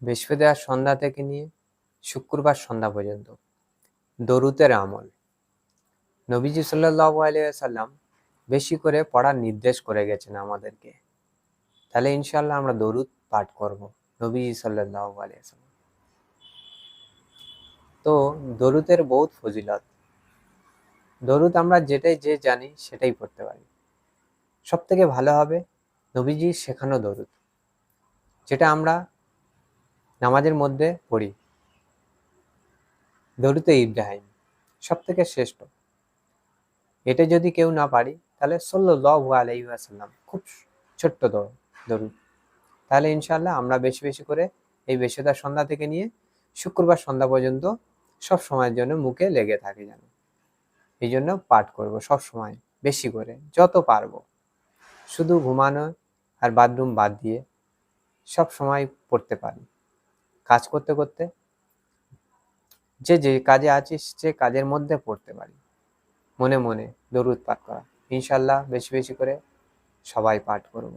বৃহস্পতিবার সন্ধ্যা থেকে নিয়ে শুক্রবার সন্ধ্যা পর্যন্ত দরুদের আমল। নবীজি সাল্লাল্লাহু আলাইহি ওয়াসাল্লাম বেশি করে পড়ার নির্দেশ করে গেছেন আমাদেরকে। তাহলে ইনশাআল্লাহ আমরা দরুদ পাঠ করব নবীজি সাল্লাল্লাহু আলাইহি ওয়াসাল্লাম। তো দরুদের বহুত ফজিলত। দরুদ আমরা যে জানি সেটাই পড়তে পারি। সব থেকে ভালো হবে নবীজি শেখানো দরুদ, যেটা আমরা নামাজের মধ্যে পড়ি। দরুদে ইব্রাহিম সব থেকে শ্রেষ্ঠ। এটা যদি কেউ না পারি তাহলে সাল্লাল্লাহু আলাইহি ওয়াসাল্লাম, খুব ছোট্ট দরুদ। তাহলে ইনশাআল্লাহ আমরা বেশি বেশি করে এই বৃহস্পতিবার সন্ধ্যা থেকে নিয়ে শুক্রবার সন্ধ্যা পর্যন্ত সব সময়ের জন্য মুখে লেগে থাকে যেন। এই জন্য পাঠ করব সব সময় বেশি করে, যত পারবো। শুধু ঘুমানো আর বাথরুম বাদ দিয়ে সব সময় পড়তে পারি। কাজ করতে করতে যে কাজে আছিস সে কাজের মধ্যে পড়তে পারি। মনে মনে দরুদ পাঠ করা। ইনশাআল্লাহ বেশি বেশি করে সবাই পাঠ করব।